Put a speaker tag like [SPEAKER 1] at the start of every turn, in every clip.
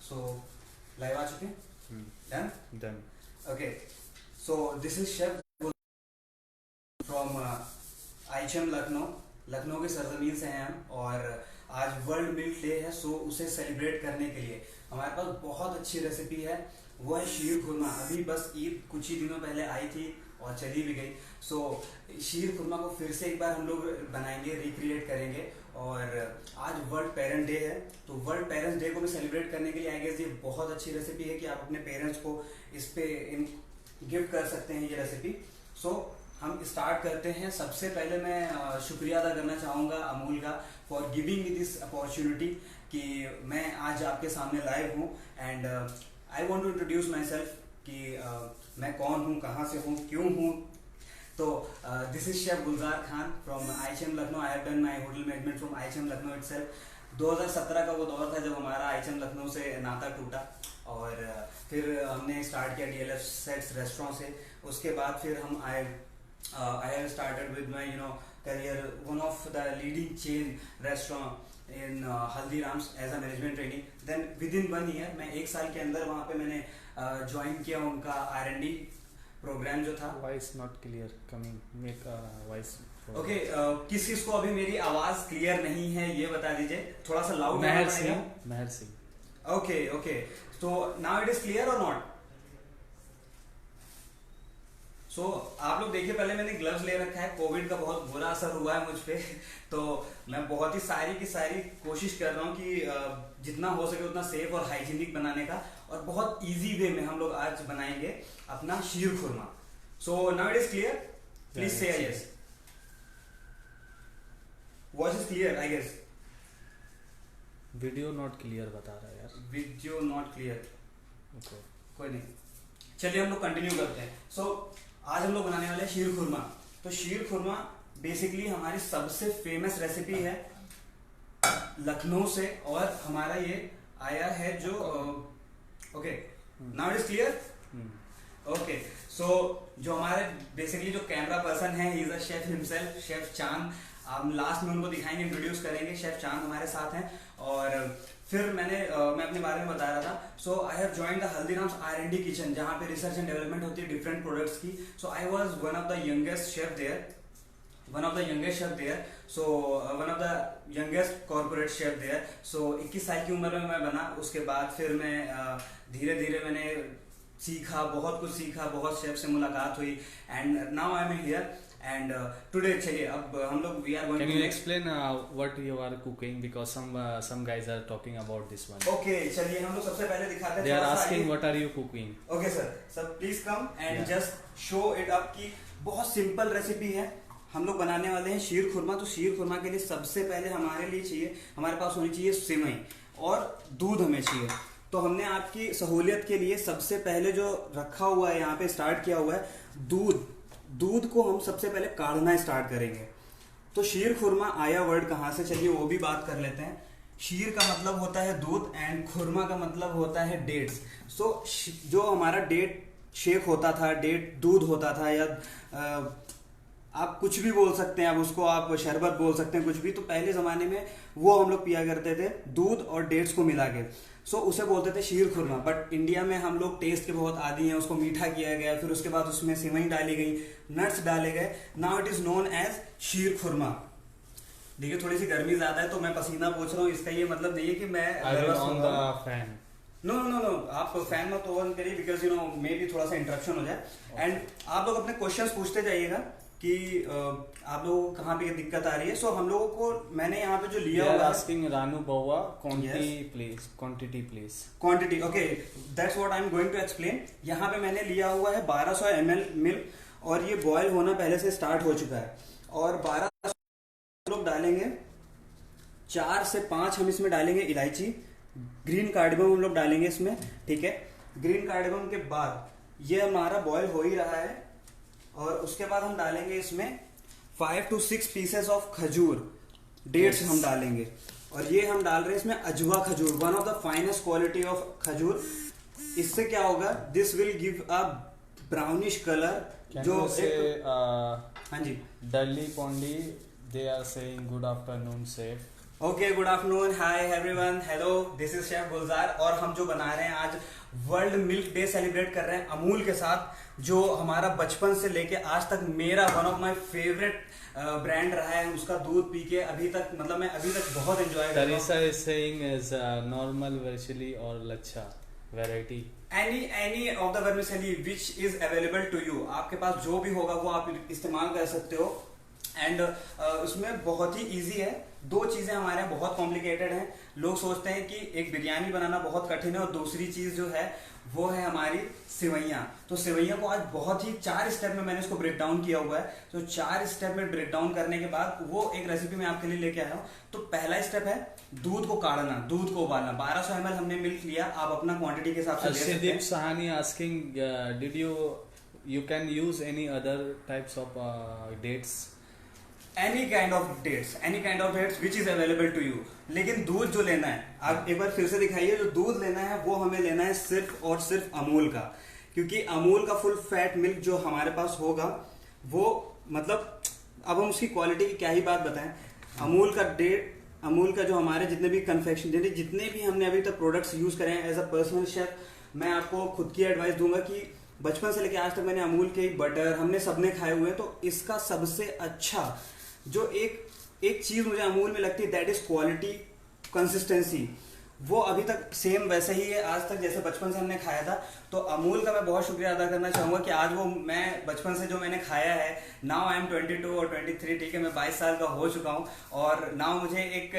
[SPEAKER 1] So, live आ चुके हैं? Done?
[SPEAKER 2] Done.
[SPEAKER 1] Okay. So this is Chef from IHM Lucknow. Lucknow के सरजमीन से हैं हम, और आज वर्ल्ड मिल्क डे है, सो उसे सेलिब्रेट करने के लिए हमारे पास बहुत अच्छी रेसिपी है। वो है शीर खुरमा। अभी बस ईद कुछ ही दिनों पहले आई थी और चली भी गई। सो शीर खुरमा को फिर से एक बार हम लोग बनाएंगे, रिक्रिएट करेंगे। और आज वर्ल्ड पेरेंट डे है, तो वर्ल्ड पेरेंट्स डे को भी सेलिब्रेट करने के लिए आई गेस ये बहुत अच्छी रेसिपी है कि आप अपने पेरेंट्स को इस पे गिफ्ट कर सकते हैं ये रेसिपी। सो हम स्टार्ट करते हैं। सबसे पहले मैं शुक्रिया अदा करना चाहूँगा अमूल का for giving me this opportunity कि मैं आज आपके सामने लाइव हूँ। And I want to introduce myself कि मैं कौन हूँ, कहाँ से हूँ, क्यों हूँ। तो this is chef Gulzar Khan from IHM Lucknow. I have done my hotel management from IHM Lucknow itself. 2017 का वो दौर था जब हमारा IHM लखनऊ से नाता टूटा, और फिर हमने स्टार्ट किया DLF सेट्स रेस्टोरेंट से। उसके बाद फिर हम I have started with my career, one of the leading chain restaurant in Haldiram's as a management trainee. Then within 1 year, मैं 1 साल के अंदर वहाँ पे मैंने ज्वाइन किया उनका R&D प्रोग्राम जो था।
[SPEAKER 2] Voice not clear. Coming. Make a voice.
[SPEAKER 1] Okay, किस को अभी मेरी आवाज क्लियर नहीं है ये बता दीजिए, थोड़ा सा लाउड
[SPEAKER 2] महर सिंह.
[SPEAKER 1] ओके, तो नाउ इट इज क्लियर और नॉट? सो आप लोग देखिए, पहले मैंने ग्लव्स ले रखा है। कोविड का बहुत बुरा असर हुआ है मुझ पे, तो मैं बहुत ही सारी की सारी कोशिश कर रहा हूँ कि जितना हो सके उतना सेफ और हाइजीनिक बनाने का, और बहुत इजी वे में हम लोग आज बनाएंगे अपना sheer khurma. So now it is clear, please say yes. Voice is clear I guess.
[SPEAKER 2] Video not clear बता रहा है यार।
[SPEAKER 1] वीडियो नॉट क्लियर,
[SPEAKER 2] ओके,
[SPEAKER 1] कोई नहीं, चलिए हम लोग कंटिन्यू करते हैं। सो आज हम लोग बनाने वाले हैं शीर खुरमा। तो शीर खुरमा बेसिकली हमारी सबसे फेमस रेसिपी है लखनऊ से, और हमारा ये आया है जो okay, now it is clear. Okay, so जो हमारे बेसिकली जो कैमरा पर्सन है, he is a chef himself, chef Chand. हम लास्ट में उनको दिखाएंगे, इंट्रोड्यूस करेंगे। शेफ चांद हमारे साथ हैं। और फिर मैं अपने बारे में बता रहा था। So I have joined the Haldiram's R&D kitchen, जहाँ पे रिसर्च एंड डेवलपमेंट होती है डिफरेंट प्रोडक्ट्स की। So I was one of the youngest chef there, so one of the youngest corporate chef there. So 21 साल की उम्र में मैं बना। उसके बाद फिर मैं धीरे धीरे मैंने सीखा, बहुत कुछ सीखा, बहुत शेफ से मुलाकात हुई, and now I am here. And today चलिए अब हम लोग we are going to.
[SPEAKER 2] Can you explain what you are cooking, because some guys are talking about this one.
[SPEAKER 1] Okay, चलिए हम लोग सबसे पहले दिखाते हैं।
[SPEAKER 2] They are asking what are you cooking.
[SPEAKER 1] Okay sir, please come and just show it up की बहुत simple recipe है। हम लोग बनाने वाले हैं शीर खुरमा। तो शीर खुरमा के लिए सबसे पहले हमारे लिए चाहिए, हमारे पास होनी चाहिए सेवई, और दूध हमें चाहिए। तो हमने आपकी सहूलियत के लिए सबसे पहले जो रखा हुआ है यहाँ पे, स्टार्ट किया हुआ है दूध को हम सबसे पहले काढ़ना स्टार्ट करेंगे। तो शीर खुरमा आया वर्ड कहाँ से, चलिए वो भी बात कर लेते हैं। शीर का मतलब होता है दूध, एंड खुरमा का मतलब होता है डेट्स। सो जो हमारा डेट शेक होता था, डेट दूध होता था, या आप कुछ भी बोल सकते हैं, आप उसको आप शरबत बोल सकते हैं, कुछ भी। तो पहले जमाने में वो हम लोग पिया करते थे, दूध और डेट्स को मिला के। सो उसे बोलते थे शीर खुरमा। बट इंडिया में हम लोग टेस्ट के बहुत आदी हैं, उसको मीठा किया गया, फिर उसके बाद उसमें सेवई डाली गई, नट्स डाले गए। Now it is known as sheer khurma. देखिए थोड़ी सी गर्मी ज्यादा है तो मैं पसीना पोंछ रहा हूँ, इसका ये मतलब नहीं है कि मैं
[SPEAKER 2] फैन।
[SPEAKER 1] नो, आप फैन मत ऑन करिए, बिकॉज मे भी थोड़ा सा इंटरप्शन हो जाए। एंड आप लोग अपने क्वेश्चंस पूछते जाइएगा कि आप लोगों को कहाँ पे दिक्कत आ रही है। सो हम लोगों को मैंने यहाँ पे जो लिया हुआ है,
[SPEAKER 2] asking रानू बउआ quantity please.
[SPEAKER 1] Quantity, okay, that's what I am going to explain. यहाँ पे मैंने लिया हुआ है 1200 ml मिल्क, और ये बॉयल होना पहले से स्टार्ट हो चुका है। और 1200 लोग डालेंगे, 4 से 5 हम इसमें डालेंगे इलायची, ग्रीन कार्डमम हम लोग डालेंगे इसमें, ठीक है। ग्रीन कार्डमम के बाद ये हमारा बॉयल हो ही रहा है, और उसके बाद हम डालेंगे इसमें 5 to 6 पीसेस ऑफ खजूर, डेट्स हम डालेंगे। और ये हम डाल रहे हैं इसमें अजवा खजूर, one of the finest quality of खजूर। इससे क्या होगा, this will give a brownish colour. जो
[SPEAKER 2] हाँ जी, Delhi Pondy, they are saying good afternoon chef.
[SPEAKER 1] Okay, good afternoon, hi everyone, hello, this is chef Gulzar. और हम जो बना रहे हैं आज वर्ल्ड मिल्क डे सेलिब्रेट कर रहे हैं अमूल के साथ, जो हमारा बचपन से लेके आज तक मेरा one of my favourite brand रहा है। उसका दूध पी के अभी तक, मतलब मैं अभी तक बहुत एंजॉय कर रहा हूँ।
[SPEAKER 2] Teresa is saying is normal vermicelli or lachha variety.
[SPEAKER 1] Any of the vermicelli which is available to you, आपके पास जो भी होगा वो आप इस्तेमाल कर सकते हो। एंड उसमें बहुत ही इजी है। दो चीजें हमारे यहाँ बहुत कॉम्प्लिकेटेड हैं। लोग सोचते हैं कि एक बिरयानी बनाना बहुत कठिन है, और दूसरी चीज जो है वो है हमारी सेवैयाँ। तो सेवैयाँ को आज बहुत ही 4 स्टेप में मैंने इसको ब्रेक डाउन किया हुआ है। तो 4 स्टेप में ब्रेक डाउन करने के बाद वो एक रेसिपी मैं आपके लिए लेके आया हूँ। तो पहला स्टेप है दूध को काढ़ना, दूध को उबालना। 1200 ml हमने मिल्क लिया, आप अपना क्वांटिटी के हिसाब से ले सकते
[SPEAKER 2] Arshdeep
[SPEAKER 1] हैं।
[SPEAKER 2] Sahani asking, did you can use any other types of dates?
[SPEAKER 1] Any kind of dates which is available to you. लेकिन दूध जो लेना है, आप एक बार फिर से दिखाइए, जो दूध लेना है वो हमें लेना है सिर्फ और सिर्फ अमूल का। क्योंकि अमूल का फुल फैट मिल्क जो हमारे पास होगा वो, मतलब अब हम उसकी क्वालिटी की क्या ही बात बताएं। अमूल का जो हमारे जितने भी कन्फेक्शन, जितने भी हमने अभी तक प्रोडक्ट्स यूज करे हैं एज अ पर्सनल शेफ, मैं आपको खुद की एडवाइस दूंगा कि बचपन से लेकर आज तक मैंने अमूल के बटर हमने सबने खाए हुए हैं। तो इसका सबसे अच्छा जो एक चीज मुझे अमूल में लगती है, दैट इज क्वालिटी, कंसिस्टेंसी। वो अभी तक सेम वैसे ही है आज तक जैसे बचपन से हमने खाया था। तो अमूल का मैं बहुत शुक्रिया अदा करना चाहूंगा कि आज वो मैं बचपन से जो मैंने खाया है, नाउ आई एम 22 और 23, ठीक है, मैं 22 साल का हो चुका हूँ। और नाउ मुझे एक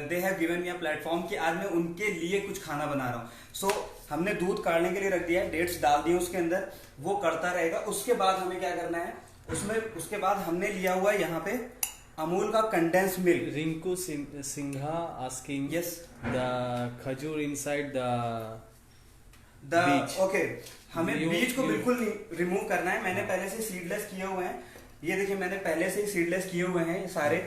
[SPEAKER 1] they have given me a platform कि आज मैं उनके लिए कुछ खाना बना रहा हूँ। सो हमने दूध काढ़ने के लिए रख दिया है, डेट्स डाल दिए उसके अंदर, वो करता रहेगा। उसके बाद हमें क्या करना है उसके बाद हमने लिया हुआ है यहाँ पे अमूल का condense milk.
[SPEAKER 2] Rinku Singha asking,
[SPEAKER 1] Yes.
[SPEAKER 2] the khajur inside the बीज।
[SPEAKER 1] ओके, हमें बीज को
[SPEAKER 2] you-
[SPEAKER 1] बिल्कुल रिमूव करना है। मैंने पहले से सीडलेस किए हुए हैं, ये देखिए मैंने पहले से ही सीडलेस किए हुए हैं सारे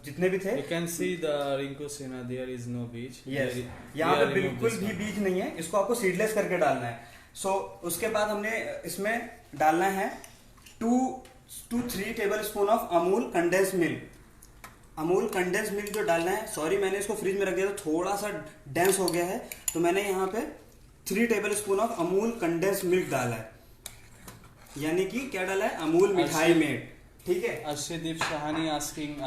[SPEAKER 1] जितने भी थे।
[SPEAKER 2] You can see the Rinku Sinha, there is no बीज।
[SPEAKER 1] यस, यहाँ पे बिल्कुल भी बीज नहीं है, इसको आपको सीडलेस करके डालना है। सो उसके बाद हमने इसमें डालना है 2-3 table spoon of Amul condense milk. Amul condense milk जो डालना है, सॉरी मैंने इसको फ्रिज में रख दिया तो थोड़ा सा डेंस हो गया है, तो मैंने यहाँ पे 3 table spoon of Amul condense milk डाला है। यानी कि क्या डाला है, अमूल मिठाई मेड, ठीक है।
[SPEAKER 2] Arshdeep Sahani asking,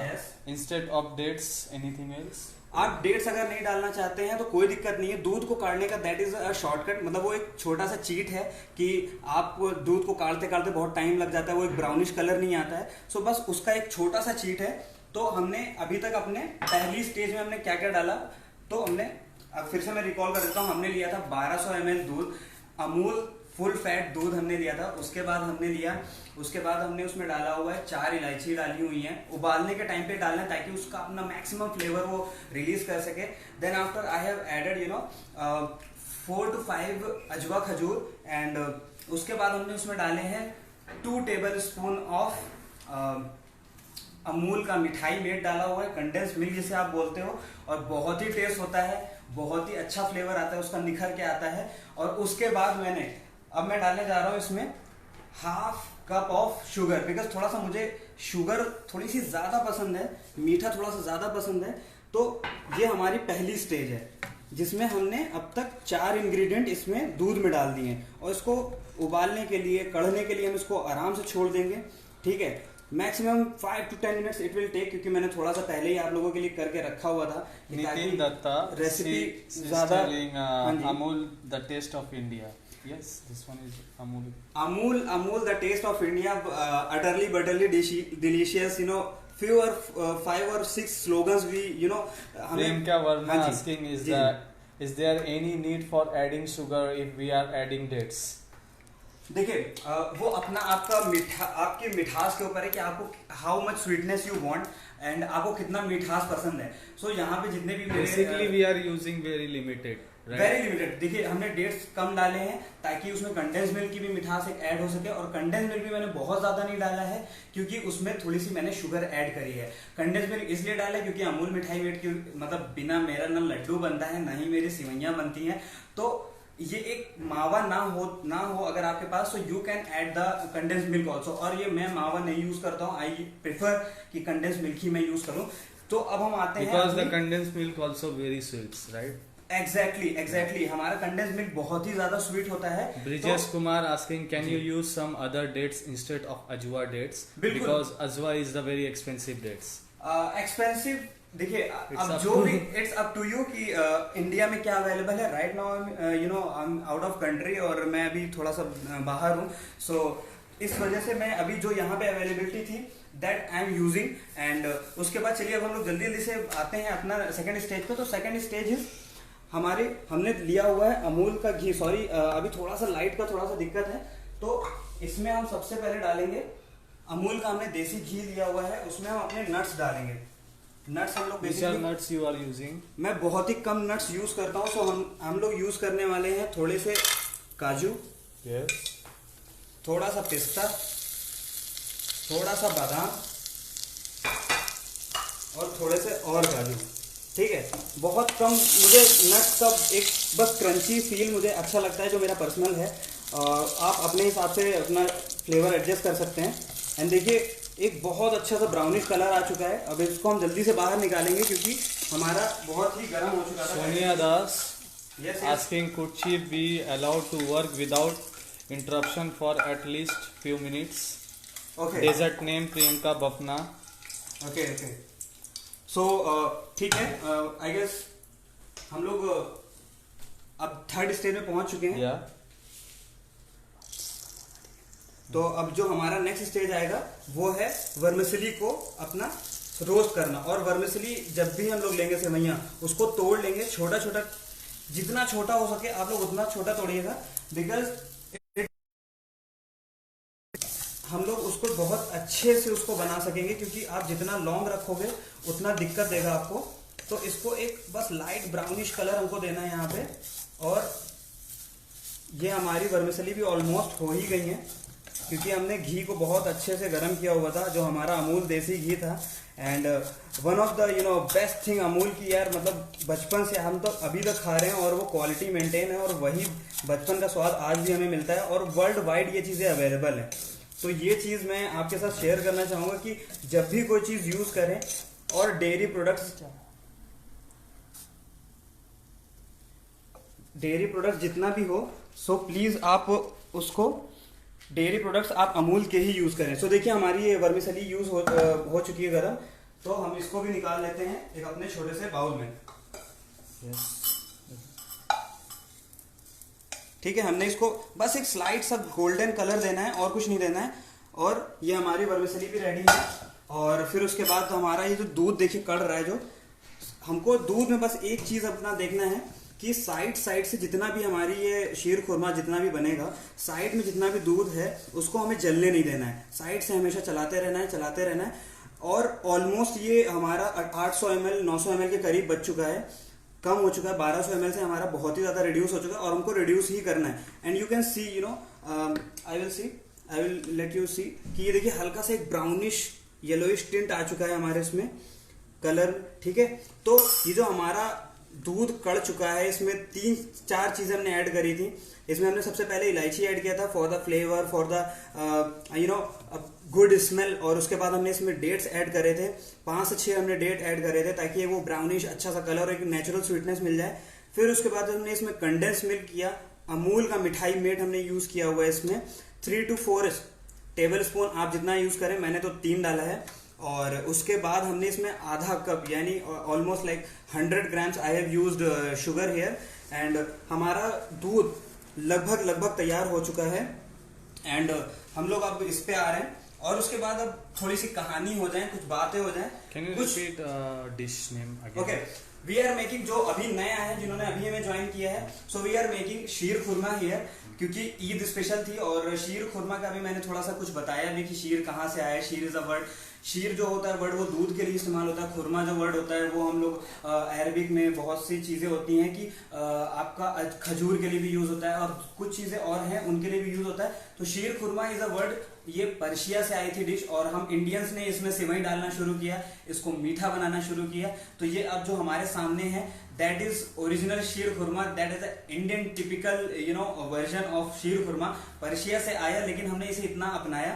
[SPEAKER 1] Yes.
[SPEAKER 2] instead of dates anything else?
[SPEAKER 1] आप डेट्स अगर नहीं डालना चाहते हैं तो कोई दिक्कत नहीं है। दूध को काढ़ने का दैट इज अ शॉर्टकट, मतलब वो एक छोटा सा चीट है कि आप दूध को काढ़ते काढ़ते बहुत टाइम लग जाता है, वो एक ब्राउनिश कलर नहीं आता है। सो बस उसका एक छोटा सा चीट है। तो हमने अभी तक अपने पहली स्टेज में हमने क्या क्या डाला, तो हमने अब फिर से मैं रिकॉल कर देता हूँ। हमने लिया था 1200 ml दूध, अमूल फुल फैट दूध हमने लिया था। उसके बाद हमने उसमें डाला हुआ है 4 इलायची डाली हुई है। उबालने के टाइम पे डालना है ताकि उसका अपना मैक्सिमम फ्लेवर वो रिलीज कर सके। Then after I have added 4 to 5 अजवा खजूर। एंड उसके बाद हमने उसमें डाले हैं 2 टेबल स्पून ऑफ अमूल का मिठाई मेड डाला हुआ है, कंडेंस मिल्क जिसे आप बोलते हो। और बहुत ही टेस्ट होता है, बहुत ही अच्छा फ्लेवर आता है, उसका निखर के आता है। और उसके बाद अब मैं डालने जा रहा हूँ इसमें half cup of sugar, because थोड़ा सा मुझे शुगर थोड़ी सी ज्यादा पसंद है, मीठा थोड़ा सा ज्यादा पसंद है। तो ये हमारी पहली स्टेज है जिसमें हमने अब तक 4 इंग्रेडिएंट इसमें दूध में डाल दिए हैं। और इसको उबालने के लिए, कढ़ने के लिए हम इसको आराम से छोड़ देंगे, ठीक है। Maximum 5 to 10 minutes it will take, क्योंकि मैंने थोड़ा सा पहले ही आप लोगों के लिए करके रखा हुआ था।
[SPEAKER 2] नितिन दत्ता
[SPEAKER 1] रेसिपी ज्यादा
[SPEAKER 2] Amul the taste of India. Yes, this one is Amul.
[SPEAKER 1] Amul, the taste of India, utterly butterly delicious. Few or 5 or 6 slogans we
[SPEAKER 2] Priyanka Verma asking, is there any need for adding sugar if we are adding dates?
[SPEAKER 1] देखिए, वो अपना आपकी मिठास के ऊपर है कि आपको how much sweetness you want and आपको कितना मिठास पसंद है। सो यहाँ पे जितने भी
[SPEAKER 2] basically we are using very limited.
[SPEAKER 1] Very limited. देखिए हमने डेट्स कम डाले हैं ताकि उसमें कंडेंस मिल्क की भी मिठास एक ऐड हो सके। और कंडेंस मिल्क भी मैंने बहुत ज्यादा नहीं डाला है क्योंकि उसमें थोड़ी सी मैंने शुगर ऐड करी है। कंडेंस मिल्क इसलिए डाला है क्योंकि अमूल मिठाई मेड की, मतलब बिना मेरा ना लड्डू बनता है ना ही मेरी सिवैयां बनती हैं। तो ये एक मावा ना हो अगर आपके पास, तो you can add the condense milk also. और ये मैं मावा नहीं यूज करता हूँ, आई प्रेफर कि कंडेंस मिल्क ही मैं यूज करूँ। तो अब हम आते हैं
[SPEAKER 2] because the condensed milk also very sweet, right?
[SPEAKER 1] Exactly हमारा कंडेंस मिल्क बहुत ही ज्यादा स्वीट होता है।
[SPEAKER 2] Brijesh Kumar asking, can you use some other dates instead of ajwa dates?
[SPEAKER 1] बिल्कुल।
[SPEAKER 2] Because ajwa is the very expensive dates.
[SPEAKER 1] Expensive देखिए,
[SPEAKER 2] It's
[SPEAKER 1] अब
[SPEAKER 2] up
[SPEAKER 1] जो
[SPEAKER 2] to
[SPEAKER 1] भी इट्स अप टू यू कि इंडिया में क्या अवेलेबल है right now. You know I am out of country और मैं अभी थोड़ा सा बाहर हूँ, सो इस वजह से मैं अभी जो यहाँ पे अवेलेबिलिटी थी that I am using. And उसके बाद चलिए अब हम लोग जल्दी जल्दी से आते हैं अपना सेकंड स्टेज पे। तो सेकंड स्टेज इज हमारे, हमने लिया हुआ है अमूल का घी। सॉरी अभी थोड़ा सा लाइट का थोड़ा सा दिक्कत है, तो इसमें हम सबसे पहले डालेंगे अमूल का, हमने देसी घी लिया हुआ है, उसमें हम अपने नट्स डालेंगे। नट्स हम लोग
[SPEAKER 2] Which are nuts you are using?
[SPEAKER 1] मैं बहुत ही कम नट्स यूज करता हूँ। सो हम लोग यूज करने वाले हैं थोड़े से काजू,
[SPEAKER 2] Yes.
[SPEAKER 1] थोड़ा सा पिस्ता, थोड़ा सा बादाम और थोड़े से और काजू। ठीक है, बहुत कम। मुझे नट्स का एक बस क्रंची फील मुझे अच्छा लगता है, जो मेरा पर्सनल है। आप अपने हिसाब से अपना फ्लेवर एडजस्ट कर सकते हैं। एंड देखिए एक बहुत अच्छा सा ब्राउनिश कलर आ चुका है। अब इसको हम जल्दी से बाहर निकालेंगे क्योंकि हमारा बहुत ही गर्म हो चुका था।
[SPEAKER 2] Sonia Das
[SPEAKER 1] Yes, yes.
[SPEAKER 2] asking, could she be allowed to work without interruption for at least few minutes?
[SPEAKER 1] Okay.
[SPEAKER 2] Desert name Priyanka Bapna.
[SPEAKER 1] Okay okay. So ठीक है, आई गेस हम लोग अब थर्ड स्टेज में पहुंच चुके हैं।
[SPEAKER 2] Yeah.
[SPEAKER 1] तो अब जो हमारा नेक्स्ट स्टेज आएगा वो है वर्मिसली को अपना रोस्ट करना। और वर्मिसली जब भी हम लोग लेंगे सेवैयां, उसको तोड़ लेंगे छोटा छोटा, जितना छोटा हो सके आप लोग उतना छोटा तोड़िएगा, बिकॉज हम लोग उसको बहुत अच्छे से उसको बना सकेंगे। क्योंकि आप जितना लॉन्ग रखोगे उतना दिक्कत देगा आपको। तो इसको एक बस लाइट ब्राउनिश कलर हमको देना है यहाँ पे। और ये हमारी वर्मिसली भी ऑलमोस्ट हो ही गई है, क्योंकि हमने घी को बहुत अच्छे से गर्म किया हुआ था, जो हमारा अमूल देसी घी था। And one of the best thing Amul की यार, मतलब बचपन से हम तो अभी तक खा रहे हैं और वो क्वालिटी मेंटेन है, और वही बचपन का स्वाद आज भी हमें मिलता है, और वर्ल्ड वाइड ये चीज़ें अवेलेबल है। तो ये चीज़ मैं आपके साथ शेयर करना चाहूँगा कि जब भी कोई चीज़ यूज़ करें, और डेयरी प्रोडक्ट्स जितना भी हो, सो प्लीज़ आप उसको डेयरी प्रोडक्ट्स आप अमूल के ही यूज करें। सो देखिए हमारी ये वर्मिसली यूज हो चुकी है गर्म। तो हम इसको भी निकाल लेते हैं एक अपने छोटे से बाउल में। ठीक है, हमने इसको बस एक स्लाइट सा गोल्डन कलर देना है और कुछ नहीं देना है। और ये हमारी वर्मिसली भी रेडी है। और फिर उसके बाद तो हमारा ये जो दूध देखिए कड़ रहा है, जो हमको दूध में बस एक चीज अपना देखना है कि साइड से जितना भी हमारी ये शीर खुरमा जितना भी बनेगा, साइड में जितना भी दूध है उसको हमें जलने नहीं देना है। साइड से हमेशा चलाते रहना है। और ऑलमोस्ट ये हमारा 800 ml 900 ml के करीब बच चुका है, कम हो चुका है। 1200 ml से हमारा बहुत ही ज्यादा रिड्यूस हो चुका है, और हमको रिड्यूस ही करना है। And you can see I will let you see कि ये देखिए हल्का सा एक ब्राउनिश येलोइश टिंट आ चुका है हमारे इसमें कलर। ठीक है, तो ये जो हमारा दूध कड़ चुका है, इसमें 3-4 चीजें हमने ऐड करी थी। इसमें हमने सबसे पहले इलायची ऐड किया था for the flavour, for the good smell. और उसके बाद हमने इसमें डेट्स ऐड करे थे, 5 से 6 हमने डेट ऐड करे थे, ताकि वो ब्राउनिश अच्छा सा कलर और एक नेचुरल स्वीटनेस मिल जाए। फिर उसके बाद हमने इसमें कंडेंस मिल्क किया, अमूल का मिठाई मेट हमने यूज किया हुआ है इसमें। 3 to 4 टेबल स्पून आप जितना यूज करें, मैंने तो 3 डाला है। और उसके बाद हमने इसमें आधा कप यानी almost like 100 grams I have used sugar here. And हमारा दूध लगभग तैयार हो चुका है। एंड हम लोग अब इस पे आ रहे हैं। और उसके बाद अब थोड़ी सी कहानी हो जाए, कुछ बातें हो जाए।
[SPEAKER 2] Can you repeat dish name again?
[SPEAKER 1] Okay, we are making, जो अभी नया है जिन्होंने अभी हमें ज्वाइन किया है, so we are making sheer khurma here. क्योंकि ईद स्पेशल थी, और शीर खुरमा का भी मैंने थोड़ा सा कुछ बताया भी कि शीर कहाँ से आया है। शीर इज अ वर्ड, शीर जो होता है वर्ड वो दूध के लिए इस्तेमाल होता है। खुरमा जो वर्ड होता है वो हम लोग अरबिक में बहुत सी चीजें होती हैं कि आपका खजूर के लिए भी यूज होता है, और कुछ चीजें और हैं उनके लिए भी यूज होता है। तो शीर खुरमा इज अ वर्ड, ये पर्शिया से आई थी डिश, और हम इंडियंस ने इसमें सेवई डालना शुरू किया, इसको मीठा बनाना शुरू किया। तो ये अब जो हमारे सामने है that is original sheer khurma, that is a Indian typical version of sheer khurma. Persia से आया, लेकिन हमने इसे इतना अपनाया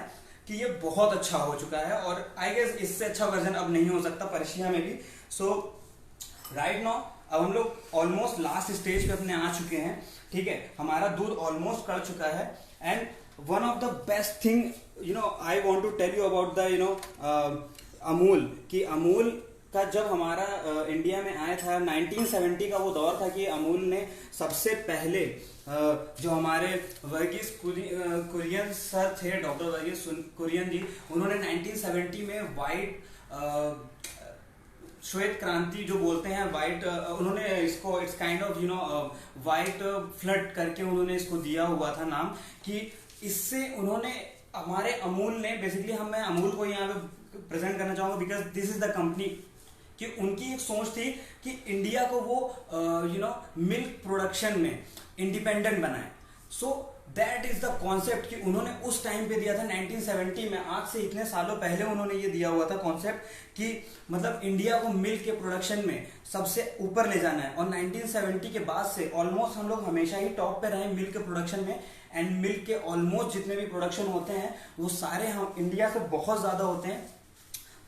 [SPEAKER 1] कि ये बहुत अच्छा हो चुका है और आई गेस इससे अच्छा वर्जन अब नहीं हो सकता पर्शिया में भी। सो राइट नाउ अब हम लोग ऑलमोस्ट लास्ट स्टेज पे अपने आ चुके हैं, ठीक है, हमारा दूध ऑलमोस्ट कड़ चुका है। And one of the best thing I want to tell you about the Amul, कि अमूल का जब हमारा इंडिया में आया था 1970 का वो दौर था कि अमूल ने सबसे पहले जो हमारे वर्गीस कुरियन सर थे, डॉक्टर वर्गीस कुरियन जी, उन्होंने 1970 में वाइट श्वेत क्रांति जो बोलते हैं वाइट, उन्होंने इसको it's kind of white flood करके उन्होंने इसको दिया हुआ था नाम, कि इससे उन्होंने हमारे अमूल ने बेसिकली मैं अमूल को यहाँ पे प्रेजेंट करना चाहूंगा because this is the company, कि उनकी एक सोच थी कि इंडिया को वो मिल्क प्रोडक्शन में इंडिपेंडेंट बनाए। So that is the concept कि उन्होंने उस टाइम पे दिया था 1970 में, आज से इतने सालों पहले उन्होंने ये दिया हुआ था कॉन्सेप्ट कि मतलब इंडिया को मिल्क के प्रोडक्शन में सबसे ऊपर ले जाना है। और 1970 के बाद से ऑलमोस्ट हम लोग हमेशा ही टॉप पे रहे मिल्क के प्रोडक्शन में। एंड मिल्क के ऑलमोस्ट जितने भी प्रोडक्शन होते हैं वो सारे हम इंडिया से बहुत ज्यादा होते हैं।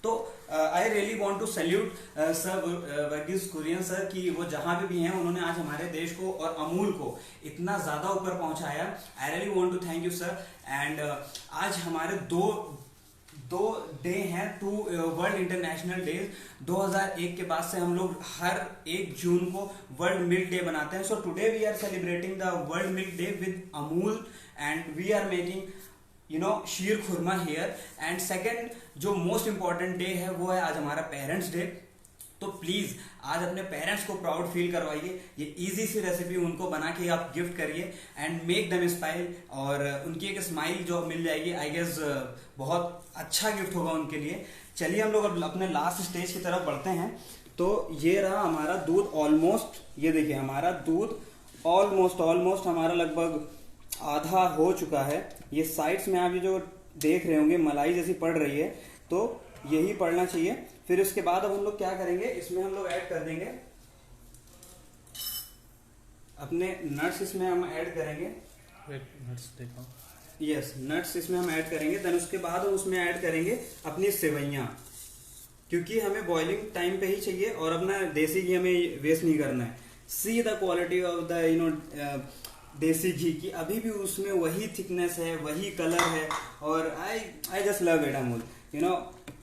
[SPEAKER 1] तो I really want to salute sir Verghese Kurien sir कि वो जहां पे भी हैं उन्होंने आज हमारे देश को और अमूल को इतना ज्यादा ऊपर पहुंचाया। I really want to thank you sir. And आज हमारे दो डे हैं, 2 वर्ल्ड इंटरनेशनल डेज। 2001 के बाद से हम लोग हर 1 जून को वर्ल्ड मिल्क डे बनाते हैं। So today we are celebrating the world milk day with Amul and we are making sheer khurma here. And second जो मोस्ट इंपॉर्टेंट डे है वो है आज हमारा पेरेंट्स डे। तो प्लीज आज अपने पेरेंट्स को प्राउड फील करवाइए, ये इजी सी रेसिपी उनको बना के आप गिफ्ट करिए एंड मेक देम स्माइल, और उनकी एक स्माइल जो मिल जाएगी आई गेस बहुत अच्छा गिफ्ट होगा उनके लिए। चलिए हम लोग अब अपने लास्ट स्टेज की तरफ बढ़ते हैं। तो ये रहा हमारा दूध ऑलमोस्ट, ये देखिए हमारा दूध ऑलमोस्ट हमारा लगभग आधा हो चुका है। ये साइड्स में आप ये जो देख रहे होंगे मलाई जैसी पड़ रही है, तो यही पड़ना चाहिए। फिर उसके बाद अब हम लोग क्या करेंगे, इसमें हम लोग ऐड कर देंगे अपने नट्स, इसमें हम ऐड करेंगे।
[SPEAKER 2] नट्स देखो,
[SPEAKER 1] यस नट्स इसमें हम ऐड करेंगे। देन उसके बाद हम उसमें ऐड करेंगे अपनी सेवइयां, क्योंकि हमें बॉइलिंग टाइम पे ही चाहिए और अपना देसी घी हमें वेस्ट नहीं करना है। See the quality of the देसी घी की अभी भी उसमें वही थिकनेस है, वही कलर है। और I just love it Amul.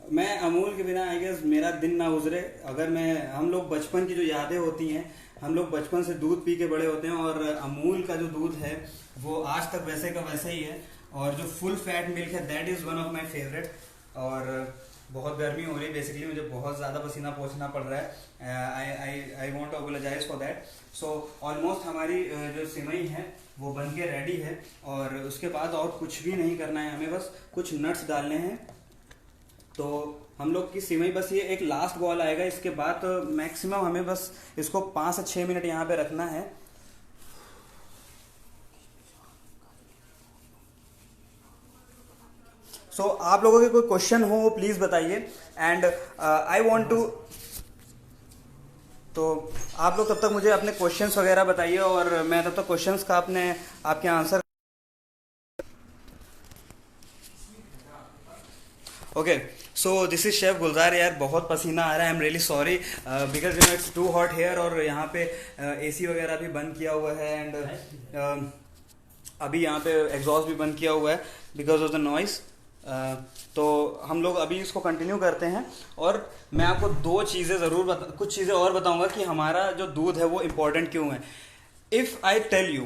[SPEAKER 1] मैं अमूल के बिना आई गेस मेरा दिन ना गुजरे। अगर हम लोग बचपन की जो यादें होती हैं, हम लोग बचपन से दूध पी के बड़े होते हैं और अमूल का जो दूध है वो आज तक वैसे का वैसे ही है। और जो फुल फैट मिल्क है that is one of my favourite. और बहुत गर्मी हो रही है, बेसिकली मुझे बहुत ज़्यादा पसीना पोंछना पड़ रहा है। I want to apologize for that. So almost हमारी जो सिवई है वो बन के रेडी है और उसके बाद और कुछ भी नहीं करना है, हमें बस कुछ नट्स डालने हैं। तो हम लोग की सिवई बस ये एक लास्ट बॉल आएगा, इसके बाद तो मैक्सिमम हमें बस इसको 5 से 6 मिनट यहाँ पे रखना है। सो आप लोगों के कोई क्वेश्चन हो वो प्लीज बताइए। एंड आई वांट टू, तो आप लोग तब तक मुझे अपने क्वेश्चंस वगैरह बताइए और मैं तब तक क्वेश्चंस का आपके answer. Okay, so this is chef Gulzar. यार बहुत पसीना आ रहा है, I am really sorry because it's too hot here. और यहाँ पे एसी वगैरह भी बंद किया हुआ है एंड अभी यहाँ पे एग्जॉस्ट भी बंद किया हुआ है बिकॉज ऑफ द नॉइस। तो हम लोग अभी इसको कंटिन्यू करते हैं और मैं आपको कुछ चीज़ें और बताऊंगा कि हमारा जो दूध है वो इम्पोर्टेंट क्यों है। If I tell you,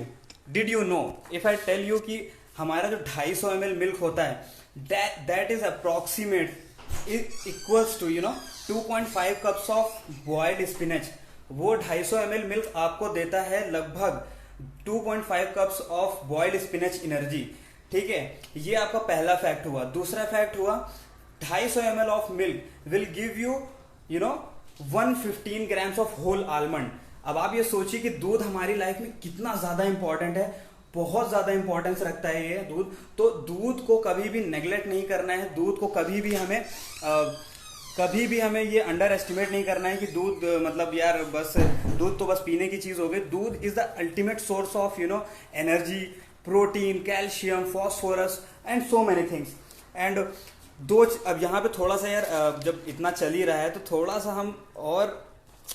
[SPEAKER 1] did you know, if I tell you कि हमारा जो 250 ml मिल्क होता है that is approximate equals to 2.5 cups of boiled spinach. वो 250 ml मिल्क आपको देता है लगभग 2.5 cups of boiled spinach energy. ठीक है, ये आपका पहला फैक्ट हुआ। दूसरा फैक्ट हुआ 250 ml of milk will give you 115 grams of whole almond. अब आप ये सोचिए कि दूध हमारी लाइफ में कितना ज्यादा इंपॉर्टेंट है, बहुत ज्यादा इंपॉर्टेंस रखता है ये दूध। तो दूध को कभी भी नेग्लेक्ट नहीं करना है, दूध को कभी भी हमें ये अंडर एस्टिमेट नहीं करना है कि दूध मतलब यार बस दूध तो बस पीने की चीज हो गई। दूध is the ultimate source of energy, protein, calcium, phosphorus and so many things. And अब यहाँ पे थोड़ा सा यार जब इतना चल ही रहा है तो थोड़ा सा हम और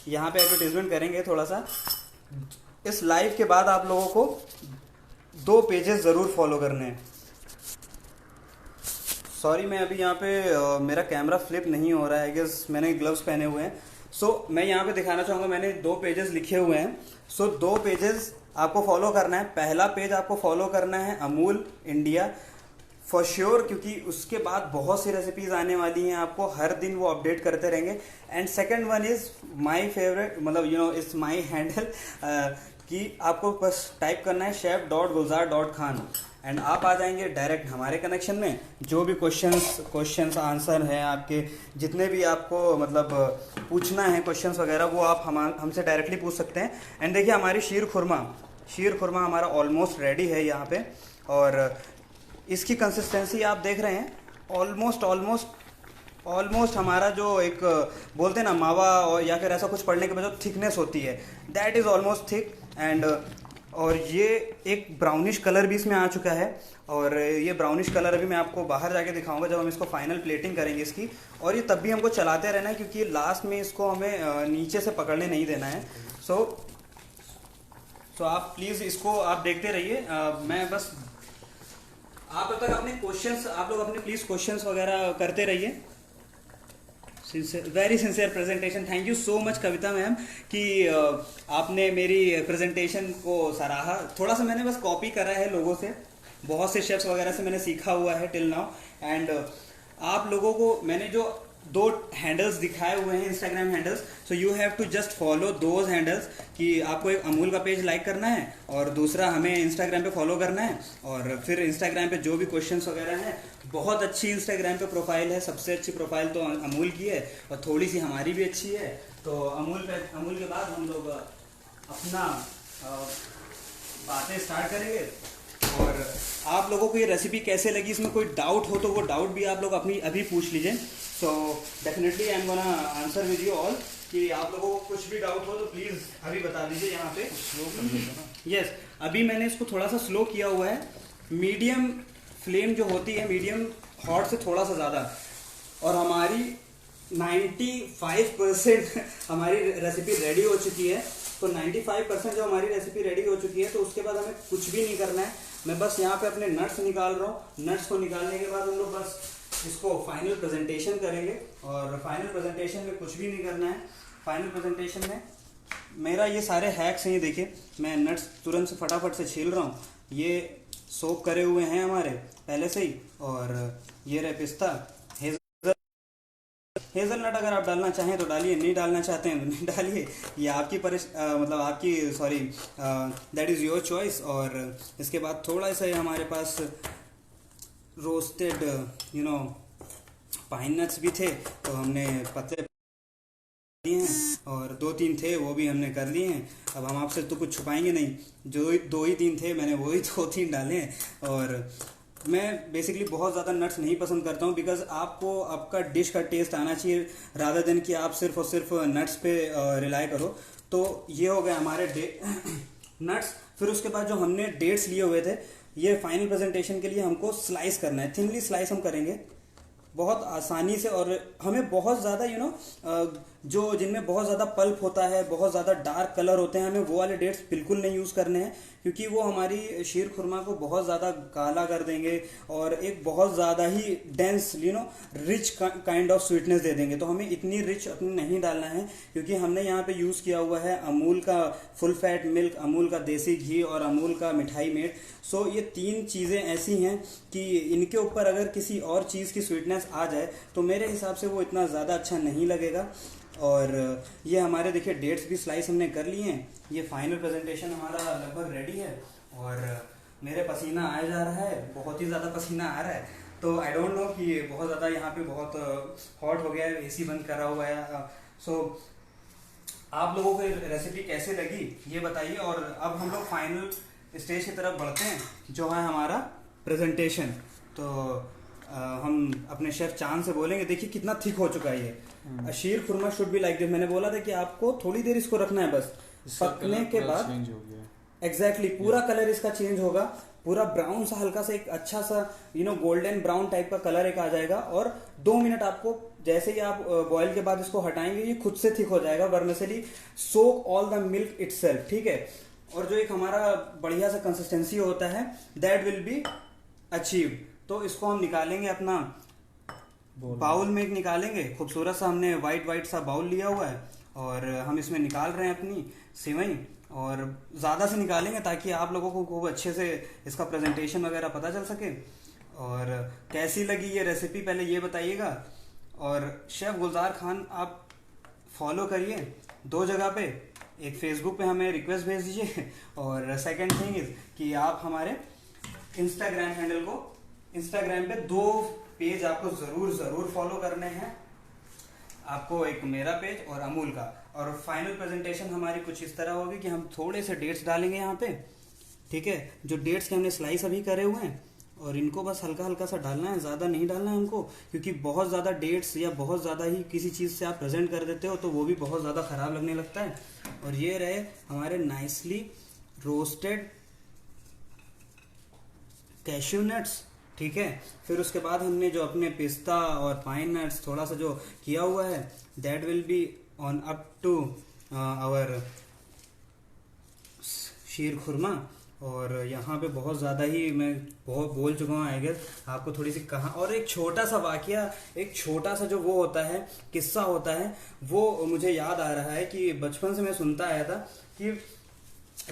[SPEAKER 1] यहाँ पे एडवर्टीजमेंट करेंगे थोड़ा सा। इस लाइव के बाद आप लोगों को 2 पेजेस ज़रूर फॉलो करने हैं। सॉरी मैं अभी यहाँ पे मेरा कैमरा फ्लिप नहीं हो रहा है, गेस मैंने ग्लव्स पहने हुए हैं। सो मैं यहाँ पे दिखाना चाहूँगा, मैंने 2 पेजेस लिखे हुए हैं। सो 2 पेजेस आपको फॉलो करना है। पहला पेज आपको फॉलो करना है अमूल इंडिया फॉर श्योर, क्योंकि उसके बाद बहुत सी रेसिपीज आने वाली हैं, आपको हर दिन वो अपडेट करते रहेंगे। And second one is my favourite, मतलब इट्स माय हैंडल, कि आपको बस टाइप करना है chef.gulzar.khan एंड आप आ जाएंगे डायरेक्ट हमारे कनेक्शन में। जो भी क्वेश्चंस आंसर हैं आपके, जितने भी आपको मतलब पूछना है क्वेश्चंस वगैरह, वो आप हमसे डायरेक्टली पूछ सकते हैं। एंड देखिए हमारी शीर खुरमा हमारा ऑलमोस्ट रेडी है यहाँ पे, और इसकी कंसिस्टेंसी आप देख रहे हैं। ऑलमोस्ट हमारा जो एक बोलते हैं ना मावा और या फिर ऐसा कुछ पढ़ने के बाद जो थिकनेस होती है, that is almost thick. And और ये एक ब्राउनिश कलर भी इसमें आ चुका है, और ये ब्राउनिश कलर अभी मैं आपको बाहर जाके दिखाऊंगा जब हम इसको फाइनल प्लेटिंग करेंगे इसकी। और ये तब भी हमको चलाते रहना है, क्योंकि लास्ट में इसको हमें नीचे से पकड़ने नहीं देना है। सो आप प्लीज़ इसको आप देखते रहिए। मैं बस आप तब तक अपने क्वेश्चंस, आप लोग अपने प्लीज क्वेश्चंस वगैरह करते रहिए। Very sincere presentation, thank you so much Kavita ma'am कि आपने मेरी प्रेजेंटेशन को सराहा। थोड़ा सा मैंने बस कॉपी करा है लोगों से, बहुत से शेफ्स वगैरह से मैंने सीखा हुआ है टिल नाउ। एंड आप लोगों को मैंने जो 2 हैंडल्स दिखाए हुए हैं, Instagram handles, so you have to just follow those handles. कि आपको एक अमूल का पेज लाइक करना है और दूसरा हमें इंस्टाग्राम पे फॉलो करना है, और फिर इंस्टाग्राम पे जो भी क्वेश्चंस वगैरह हैं, बहुत अच्छी इंस्टाग्राम पे प्रोफाइल है, सबसे अच्छी प्रोफाइल तो अमूल की है और थोड़ी सी हमारी भी अच्छी है। तो अमूल के बाद हम लोग अपना बातें स्टार्ट करेंगे। और आप लोगों को ये रेसिपी कैसे लगी, इसमें कोई डाउट हो तो वो डाउट भी आप लोग अपनी अभी पूछ लीजिए। So definitely I am gonna answer with you all. कि आप लोगों को कुछ भी डाउट हो तो प्लीज़ अभी बता दीजिए यहाँ पे। स्लो कर देना ना। यस, अभी मैंने इसको थोड़ा सा स्लो किया हुआ है। मीडियम फ्लेम जो होती है, मीडियम हॉट से थोड़ा सा ज़्यादा, और हमारी 95% हमारी रेसिपी रेडी हो चुकी है। तो 95% जो हमारी रेसिपी रेडी हो चुकी है, तो उसके बाद हमें कुछ भी नहीं करना है। मैं बस यहाँ पे अपने नट्स निकाल रहा हूँ। नट्स को निकालने के बाद हम लोग बस इसको फाइनल प्रेजेंटेशन करेंगे, और फाइनल प्रेजेंटेशन में कुछ भी नहीं करना है। फाइनल प्रेजेंटेशन में मेरा ये सारे हैक्स हैं, ये देखिए मैं नट्स तुरंत से फटाफट से छील रहा हूँ। ये सोक करे हुए हैं हमारे पहले से ही, और ये रहे पिस्ता, हेज़लनट अगर आप डालना चाहें तो डालिए, नहीं डालना चाहते हैं तो नहीं डालिए। ये आपकी मतलब आपकी sorry that is your choice. और इसके बाद थोड़ा सा हमारे पास रोस्टेड पाइन नट्स भी थे, तो हमने पतले दिए हैं, और 2-3 थे वो भी हमने कर लिए हैं। अब हम आपसे तो कुछ छुपाएंगे नहीं, जो 2-3 थे मैंने वही 2-3 डाले हैं। और मैं बेसिकली बहुत ज़्यादा नट्स नहीं पसंद करता हूँ, बिकॉज आपको आपका डिश का टेस्ट आना चाहिए, रादर देन कि आप सिर्फ और सिर्फ नट्स पे रिलाई करो। तो ये हो गया हमारे नट्स। फिर उसके बाद जो हमने डेट्स लिए हुए थे, ये फाइनल प्रेजेंटेशन के लिए हमको स्लाइस करना है। थिनली स्लाइस हम करेंगे बहुत आसानी से, और हमें बहुत ज़्यादा जो जिनमें बहुत ज़्यादा पल्प होता है, बहुत ज़्यादा डार्क कलर होते हैं, हमें वो वाले डेट्स बिल्कुल नहीं यूज़ करने हैं, क्योंकि वो हमारी शीर खुरमा को बहुत ज़्यादा काला कर देंगे और एक बहुत ज़्यादा ही dense rich kind of sweetness दे देंगे। तो हमें इतनी रिच अपने नहीं डालना है, क्योंकि हमने यहाँ पे यूज़ किया हुआ है अमूल का फुल फैट मिल्क, अमूल का देसी घी और अमूल का मिठाई मेड। सो ये 3 चीज़ें ऐसी हैं कि इनके ऊपर अगर किसी और चीज़ की स्वीटनेस आ जाए तो मेरे हिसाब से वो इतना ज़्यादा अच्छा नहीं लगेगा। और ये हमारे देखिए डेट्स भी स्लाइस हमने कर लिए हैं। ये फाइनल प्रेजेंटेशन हमारा लगभग रेडी है, और मेरे पसीना आया जा रहा है, बहुत ही ज़्यादा पसीना आ रहा है। तो आई डोंट नो कि बहुत ज़्यादा यहाँ पे बहुत हॉट हो गया है, एसी बंद करा हुआ है। सो आप लोगों को रेसिपी कैसे लगी ये बताइए। और अब हम लोग फाइनल स्टेज की तरफ बढ़ते हैं, जो है हमारा प्रेजेंटेशन। तो हम अपने शेफ चांद से बोलेंगे, देखिए कितना थिक हो चुका है ये। शीर खुरमा शुड बी लाइक दिस। मैंने बोला था कि आपको थोड़ी देर इसको रखना है, बस पकने के बाद एग्जैक्टली पूरा कलर इसका चेंज होगा। पूरा ब्राउन सा हल्का सा एक अच्छा सा गोल्डन ब्राउन टाइप का कलर एक आ जाएगा, और 2 मिनट आपको जैसे ही आप बॉयल के बाद इसको हटाएंगे ये खुद से थिक हो जाएगा, vermicelli soak all the milk itself, ठीक है। और जो एक हमारा बढ़िया सा कंसिस्टेंसी होता है दैट विल बी अचीव। तो इसको हम निकालेंगे अपना बाउल में, एक निकालेंगे खूबसूरत सा, हमने वाइट सा बाउल लिया हुआ है और हम इसमें निकाल रहे हैं अपनी सेवई, और ज़्यादा से निकालेंगे ताकि आप लोगों को खूब अच्छे से इसका प्रेजेंटेशन वगैरह पता चल सके। और कैसी लगी ये रेसिपी पहले ये बताइएगा। और शेफ़ गुलजार खान आप फॉलो करिए 2 जगह पे, एक फेसबुक पे हमें रिक्वेस्ट भेज दीजिए, और सेकंड थिंग इज़ कि आप हमारे इंस्टाग्राम हैंडल को, इंस्टाग्राम पे 2 पेज आपको ज़रूर फॉलो करने हैं, आपको एक मेरा पेज और अमूल का। और फाइनल प्रेजेंटेशन हमारी कुछ इस तरह होगी कि हम थोड़े से डेट्स डालेंगे यहाँ पे, ठीक है, जो डेट्स के हमने स्लाइस अभी करे हुए हैं, और इनको बस हल्का सा डालना है, ज़्यादा नहीं डालना है हमको, क्योंकि बहुत ज़्यादा डेट्स या बहुत ज़्यादा ही किसी चीज़ से आप प्रेजेंट कर देते हो तो वो भी बहुत ज़्यादा ख़राब लगने लगता है। और ये रहे हमारे नाइसली रोस्टेड कैश्यू नट्स, ठीक है। फिर उसके बाद हमने जो अपने पिस्ता और पाइन नट्स थोड़ा सा जो किया हुआ है that will be on up to our sheer khurma. और यहाँ पे बहुत ज़्यादा ही मैं बहुत बोल चुका हूँ आई गेस, आपको थोड़ी सी कहा। और एक छोटा सा वाकया, एक छोटा सा जो वो होता है किस्सा होता है, वो मुझे याद आ रहा है कि बचपन से मैं सुनता आया था कि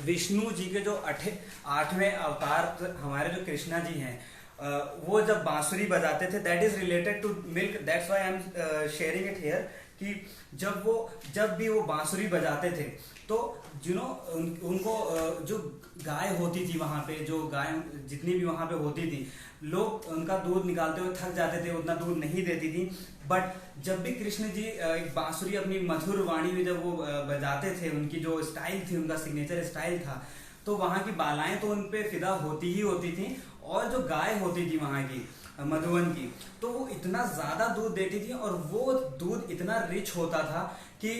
[SPEAKER 1] विष्णु जी के जो 8वें अवतार हमारे जो कृष्णा जी हैं, वो जब बांसुरी बजाते थे, that is related to milk, that's why I am sharing it here, कि जब भी वो बांसुरी बजाते थे तो उनको जो गाय होती थी वहां पे, जो गाय जितनी भी वहां पे होती थी, लोग उनका दूध निकालते हुए थक जाते थे, उतना दूध नहीं देती थी। बट जब भी कृष्ण जी एक बांसुरी अपनी मधुर वाणी में जब वो बजाते थे, उनकी जो स्टाइल थी, उनका सिग्नेचर स्टाइल था, तो वहां की बालाएं तो उन पे फिदा होती ही होती थी। और जो गाय होती थी वहां की मधुवन की, तो वो इतना ज्यादा दूध देती थी, और वो दूध इतना रिच होता था कि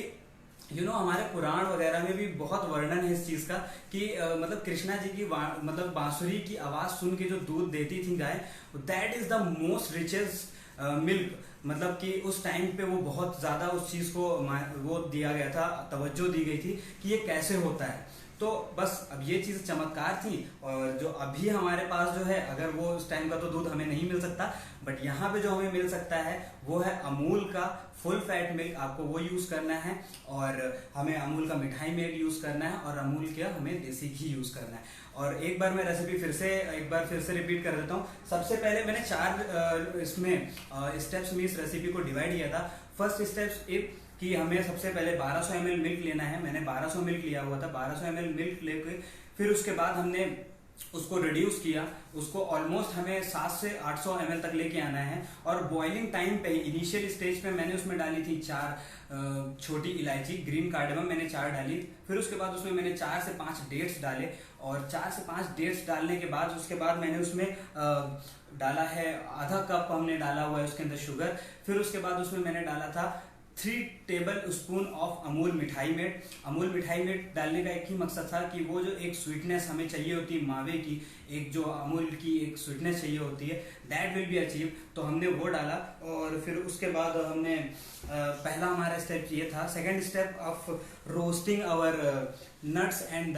[SPEAKER 1] हमारे पुराण वगैरह में भी बहुत वर्णन है इस चीज का कि मतलब कृष्णा जी की मतलब बांसुरी की आवाज सुन के जो दूध देती थी गाय, that is the most richest milk. मतलब कि उस टाइम पे वो बहुत ज्यादा उस चीज को वो दिया गया था, तवज्जो दी गई थी कि ये कैसे होता है। तो बस अब ये चीज चमत्कार थी, और जो अभी हमारे पास जो है, अगर वो उस टाइम का तो दूध हमें नहीं मिल सकता, बट यहाँ पे जो हमें मिल सकता है वो है अमूल का फुल फैट मिल्क, आपको वो यूज करना है। और हमें अमूल का मिठाई मिल्क यूज करना है, और अमूल का हमें देसी घी यूज करना है। और एक बार मैं रेसिपी एक बार फिर से रिपीट कर देता हूँ। सबसे पहले मैंने 4 इसमें स्टेप्स में इस रेसिपी को डिवाइड किया था। फर्स्ट स्टेप्स कि हमें सबसे पहले 1200 ml मिल्क लेना है। मैंने 1200 मिल्क लिया हुआ था। 1200 ml मिल्क लेके फिर उसके बाद हमने उसको रिड्यूस किया, उसको ऑलमोस्ट हमें 700 से 800 ml तक लेके आना है। और बॉइलिंग टाइम पे इनिशियल स्टेज पे मैंने उसमें डाली थी 4 छोटी इलायची, ग्रीन कार्डेमम मैंने 4 डाली। फिर उसके बाद उसमें मैंने 4 से 5 डेट्स डाले, और 4 से 5 डेट्स डालने के बाद उसके बाद मैंने उसमें डाला है आधा कप हमने डाला हुआ है उसके अंदर शुगर। फिर उसके बाद उसमें मैंने डाला था 3 टेबल स्पून ऑफ अमूल मिठाई मेड। अमूल मिठाई मेड डालने का एक ही मकसद था कि वो जो एक स्वीटनेस हमें चाहिए होती है मावे की, एक जो अमूल की एक स्वीटनेस चाहिए होती है, दैट विल बी अचीव। तो हमने वो डाला। और फिर उसके बाद हमने पहला हमारा स्टेप ये था। Second step of roasting our nuts and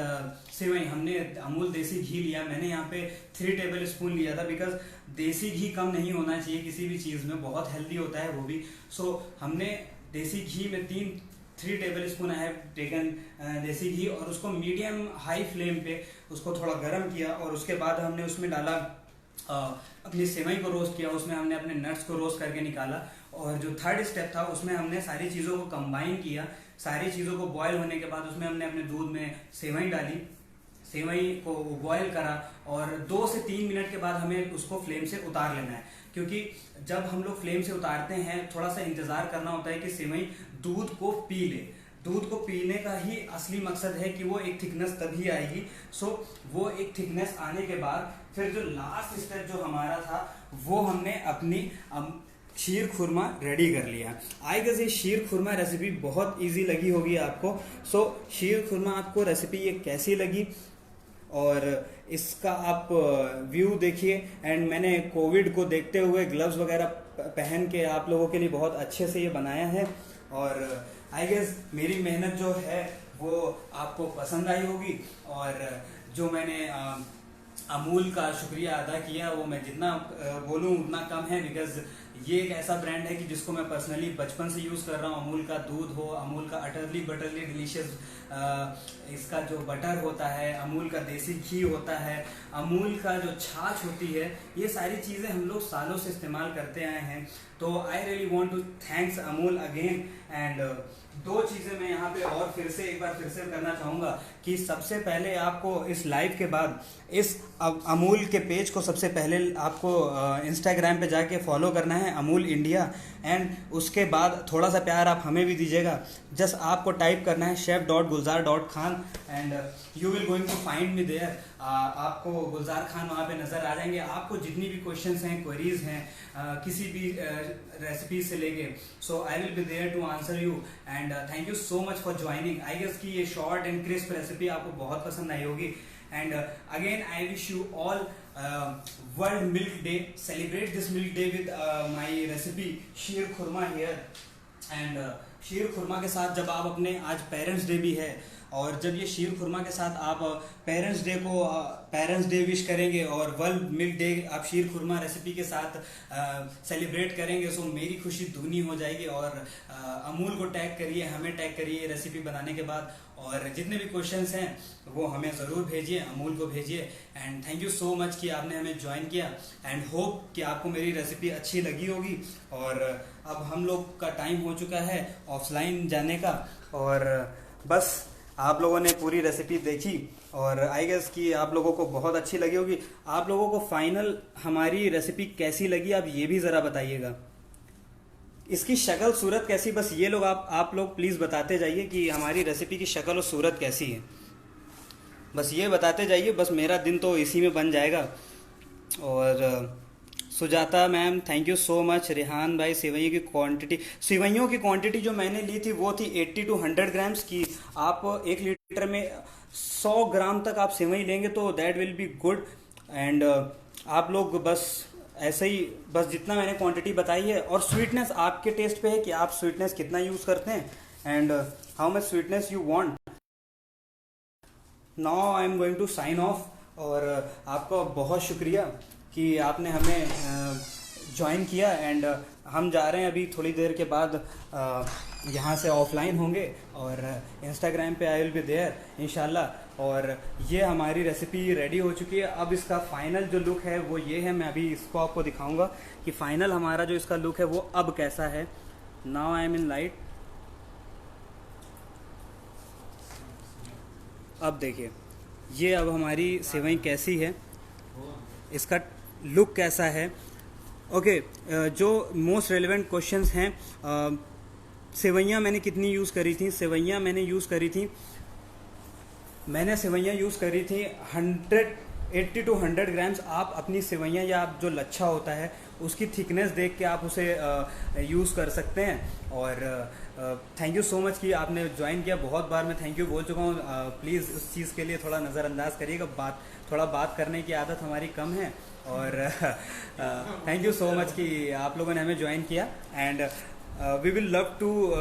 [SPEAKER 1] सेवई, हमने अमूल देसी घी लिया। मैंने यहाँ पे 3 टेबल स्पून लिया था, बिकॉज देसी घी कम नहीं होना चाहिए किसी भी चीज़ में, बहुत हेल्दी होता है वो भी। सो हमने देसी घी में 3 table spoon I have taken देसी घी, और उसको मीडियम हाई फ्लेम पे उसको थोड़ा गर्म किया। और उसके बाद हमने उसमें डाला अपनी सेवई को रोस्ट किया, उसमें हमने अपने नट्स को रोस्ट करके निकाला। और जो थर्ड स्टेप था उसमें हमने सारी चीज़ों को कंबाइन किया। सारी चीज़ों को बॉयल होने के बाद उसमें हमने अपने दूध में सेवई डाली, सेवई को बॉयल करा, और 2 से 3 मिनट के बाद हमें उसको फ्लेम से उतार लेना है। क्योंकि जब हम लोग फ्लेम से उतारते हैं थोड़ा सा इंतजार करना होता है कि सेवई दूध को पी ले। दूध को पीने का ही असली मकसद है कि वो एक थिकनेस तभी आएगी। सो वो एक थिकनेस आने के बाद फिर जो लास्ट स्टेप जो हमारा था वो हमने अपनी शीर खुरमा रेडी कर लिया। आई गेस ये शीर खुरमा रेसिपी बहुत इजी लगी होगी आपको। सो शीर खुरमा आपको रेसिपी ये कैसी लगी और इसका आप व्यू देखिए। एंड मैंने कोविड को देखते हुए ग्लव्स वगैरह पहन के आप लोगों के लिए बहुत अच्छे से ये बनाया है। और आई गेस मेरी मेहनत जो है वो आपको पसंद आई होगी। और जो मैंने अमूल का शुक्रिया अदा किया वो मैं जितना बोलूँ उतना कम है, बिकॉज ये एक ऐसा ब्रांड है कि जिसको मैं पर्सनली बचपन से यूज़ कर रहा हूँ। अमूल का दूध हो, अमूल का अटरली बटरली डिलीशियस इसका जो बटर होता है, अमूल का देसी घी होता है, अमूल का जो छाछ होती है, ये सारी चीज़ें हम लोग सालों से इस्तेमाल करते आए हैं। तो I really want to thanks Amul again. And दो चीज़ें मैं यहाँ पे और एक बार फिर से करना चाहूँगा कि सबसे पहले आपको इस लाइव के बाद इस अमूल के पेज को सबसे पहले आपको इंस्टाग्राम पे जाके फॉलो करना है, अमूल इंडिया। एंड उसके बाद थोड़ा सा प्यार आप हमें भी दीजिएगा। जस्ट आपको टाइप करना है chef.gulzar.khan and you will going to find me there. आपको गुलजार खान वहाँ पे नज़र आ जाएंगे। आपको जितनी भी क्वेश्चंस हैं, क्वेरीज हैं, किसी भी रेसिपी से लेके, so I will be there to answer you. And thank you so much for joining. I guess कि ये शॉर्ट एंड क्रिस्प रेसिपी आपको बहुत पसंद आई होगी। And again I wish you all world milk day. Celebrate this milk day with my recipe sheer khurma here. And sheer khurma के साथ जब आप अपने, आज पेरेंट्स डे भी है, और जब ये शीर खुरमा के साथ आप पेरेंट्स डे विश करेंगे और वर्ल्ड मिल्क डे आप शीर खुरमा रेसिपी के साथ सेलिब्रेट करेंगे, सो मेरी खुशी दुगनी हो जाएगी। और अमूल को टैग करिए, हमें टैग करिए रेसिपी बनाने के बाद। और जितने भी क्वेश्चंस हैं वो हमें ज़रूर भेजिए, अमूल को भेजिए। And thank you so much कि आपने हमें ज्वाइन किया। एंड होप कि आपको मेरी रेसिपी अच्छी लगी होगी। और अब हम लोग का टाइम हो चुका है ऑफलाइन जाने का। और बस आप लोगों ने पूरी रेसिपी देखी और आई गेस कि आप लोगों को बहुत अच्छी लगी होगी। आप लोगों को फाइनल हमारी रेसिपी कैसी लगी आप ये भी ज़रा बताइएगा। इसकी शक्ल सूरत कैसी, बस ये लोग आप लोग प्लीज़ बताते जाइए कि हमारी रेसिपी की शक्ल और सूरत कैसी है। बस ये बताते जाइए, बस मेरा दिन तो इसी में बन जाएगा। और Sujata ma'am thank you so much. Rehan भाई सेवइयों की क्वांटिटी जो मैंने ली थी वो थी 80 to 100 ग्राम्स की। आप 1 लीटर में 100 ग्राम तक आप सेवई लेंगे तो that will be good. And आप लोग बस ऐसे ही, बस जितना मैंने क्वांटिटी बताई है। और स्वीटनेस आपके टेस्ट पे है कि आप स्वीटनेस कितना यूज़ करते हैं and how much sweetness you want. Now I am going to sign off. और आपका बहुत शुक्रिया कि आपने हमें ज्वाइन किया। एंड हम जा रहे हैं अभी थोड़ी देर के बाद यहाँ से ऑफलाइन होंगे और इंस्टाग्राम पे आई विल बी देयर इंशाल्लाह। और ये हमारी रेसिपी रेडी हो चुकी है। अब इसका फाइनल जो लुक है वो ये है। मैं अभी इसको आपको दिखाऊंगा कि फाइनल हमारा जो इसका लुक है वो अब कैसा है। Now I M in light. अब देखिए ये अब हमारी सेवई कैसी है, इसका लुक कैसा है। ओके, जो मोस्ट रेलिवेंट क्वेश्चंस हैं, सेवइयाँ मैंने कितनी यूज़ करी थी। सेवइयाँ मैंने यूज़ करी थी 80 to 100 ग्राम्स। आप अपनी सेवइयाँ या आप जो लच्छा होता है उसकी थिकनेस देख के आप उसे यूज़ कर सकते हैं। और थैंक यू सो मच कि आपने ज्वाइन किया। बहुत बार मैं थैंक यू बोल चुका हूँ। प्लीज़ उस चीज़ के लिए थोड़ा नज़रअंदाज करिएगा। थोड़ा बात करने की आदत हमारी कम है। और थैंक यू सो मच कि आप लोगों ने हमें ज्वाइन किया। And we will love to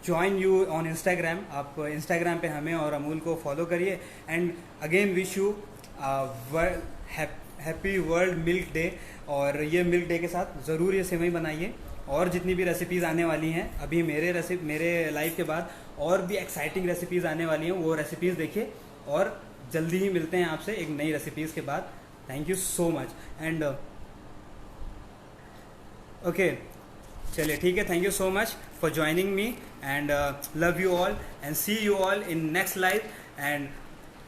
[SPEAKER 1] join you on Instagram. आप इंस्टाग्राम पे हमें और अमूल को फॉलो करिए। And again wish you happy world milk day. और ये मिल्क डे के साथ ज़रूर ये सेवई बनाइए। और जितनी भी रेसिपीज़ आने वाली हैं अभी मेरे लाइव के बाद और भी एक्साइटिंग रेसिपीज़ आने वाली हैं, वो रेसिपीज़ देखिए। और जल्दी ही मिलते हैं आपसे एक नई रेसिपीज़ के बाद। Thank you so much. And okay, चलिए ठीक है। Thank you so much for joining me and love you all and see you all in next live. And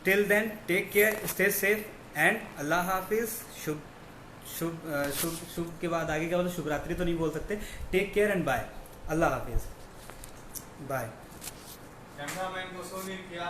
[SPEAKER 1] till then take care, stay safe and अल्लाह हाफिज़। शुभ के बाद आगे क्या बोलते, शुभ रात्रि तो नहीं बोल सकते। Take care and bye. अल्लाह हाफिज़, बाय।
[SPEAKER 2] कैमरामैन को शो नहीं किया।